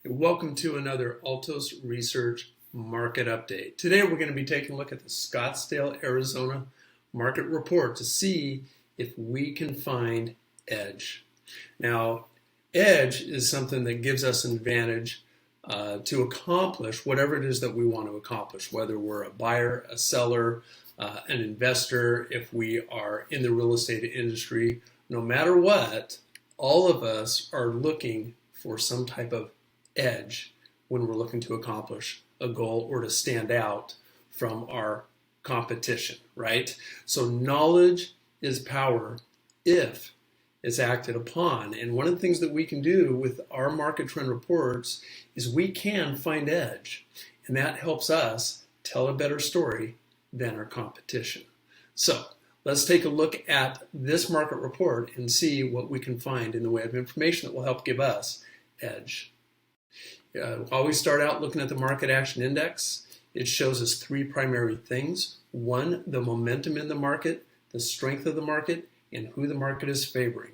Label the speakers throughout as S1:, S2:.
S1: Welcome to another Altos Research Market Update. Today we're going to be taking a look at the Scottsdale, Arizona market report to see if we can find edge. Now, edge is something that gives us an advantage to accomplish whatever it is that we want to accomplish, whether we're a buyer, a seller, an investor, if we are in the real estate industry. No matter what, all of us are looking for some type of edge when we're looking to accomplish a goal or to stand out from our competition, right? So knowledge is power if it's acted upon. And one of the things that we can do with our market trend reports is we can find edge. And that helps us tell a better story than our competition. So let's take a look at this market report and see what we can find in the way of information that will help give us edge. Always start out looking at the market action index. It shows us three primary things. One, the momentum in the market, the strength of the market, and who the market is favoring.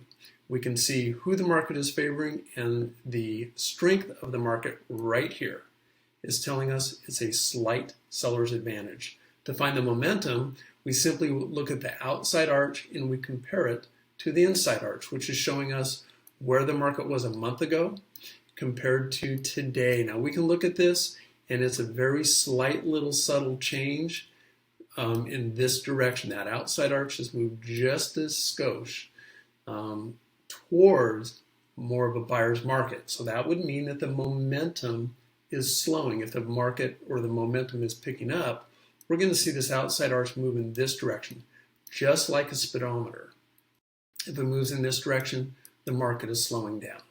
S1: We can see who the market is favoring, and the strength of the market right here is telling us it's a slight seller's advantage. To find the momentum, we simply look at the outside arch and we compare it to the inside arch, which is showing us where the market was a month ago compared to today. Now we can look at this and it's a very slight little subtle change in this direction. That outside arch has moved just as skosh towards more of a buyer's market. So that would mean that the momentum is slowing. If the market or the momentum is picking up, we're going to see this outside arch move in this direction, just like a speedometer. If it moves in this direction, the market is slowing down.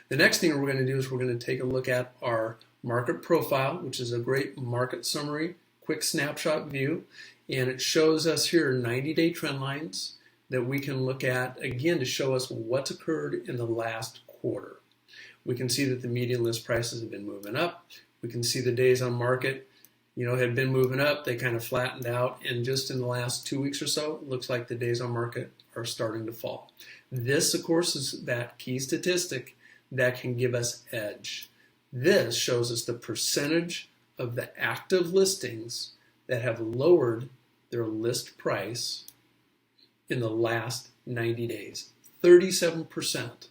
S1: The next thing we're going to do is we're going to take a look at our market profile, which is a great market summary, quick snapshot view, and it shows us here 90-day trend lines that we can look at, again, to show us what's occurred in the last quarter. We can see that the median list prices have been moving up. We can see the days on market, had been moving up. They kind of flattened out, and just in the last 2 weeks or so, it looks like the days on market are starting to fall. This, of course, is that key statistic that can give us edge. This shows us the percentage of the active listings that have lowered their list price in the last 90 days. 37%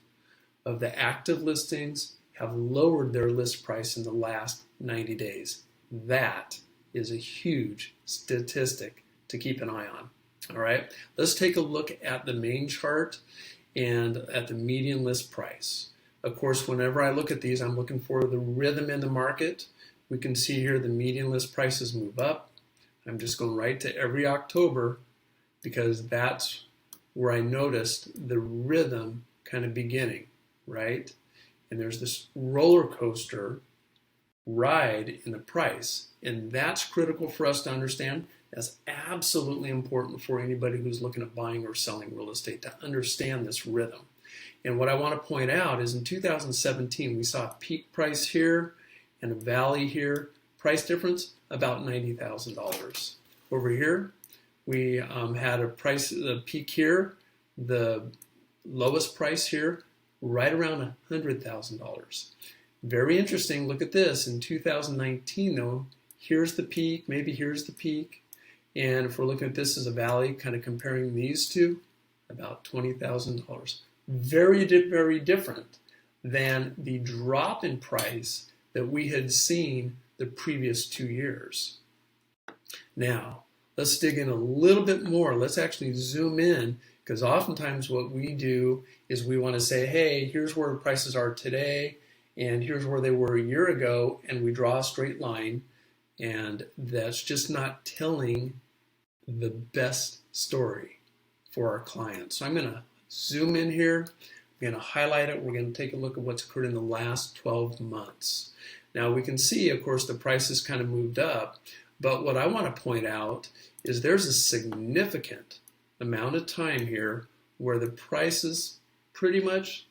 S1: of the active listings have lowered their list price in the last 90 days. That is a huge statistic to keep an eye on. All right, let's take a look at the main chart and at the median list price. Of course, whenever I look at these, I'm looking for the rhythm in the market. We can see here the median list prices move up. I'm just going right to every October because that's where I noticed the rhythm kind of beginning, right? And there's this roller coaster ride in the price, and that's critical for us to understand. That's absolutely important for anybody who's looking at buying or selling real estate to understand this rhythm. And what I want to point out is in 2017, we saw a peak price here and a valley here. Price difference, about $90,000. Over here, we had the peak here, the lowest price here, right around $100,000. Very interesting. Look at this. In 2019, though, here's the peak, maybe here's the peak. And if we're looking at this as a valley, kind of comparing these two, about $20,000. Very, very different than the drop in price that we had seen the previous 2 years. Now, let's dig in a little bit more. Let's actually zoom in, because oftentimes what we do is we want to say, hey, here's where prices are today, and here's where they were a year ago, and we draw a straight line, and that's just not telling the best story for our clients. So I'm going to zoom in here. We're going to highlight it. We're going to take a look at what's occurred in the last 12 months. Now we can see, of course, the prices kind of moved up, but what I want to point out is there's a significant amount of time here where the prices pretty much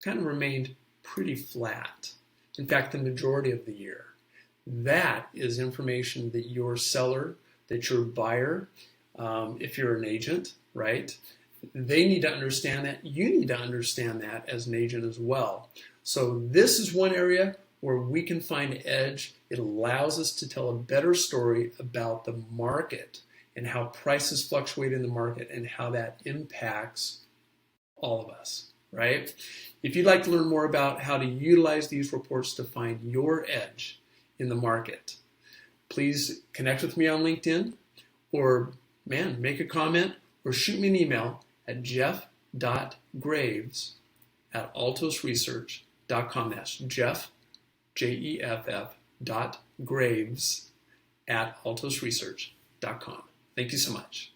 S1: kind of remained pretty flat. In fact, the majority of the year. That is information that your seller, that your buyer, if you're an agent, right? They need to understand that. You need to understand that as an agent as well. So this is one area where we can find edge. It allows us to tell a better story about the market and how prices fluctuate in the market and how that impacts all of us, right? If you'd like to learn more about how to utilize these reports to find your edge in the market, please connect with me on LinkedIn, or make a comment or shoot me an email at jeff.graves@altosresearch.com. That's Jeff, Jeff, .graves@altosresearch.com. Thank you so much.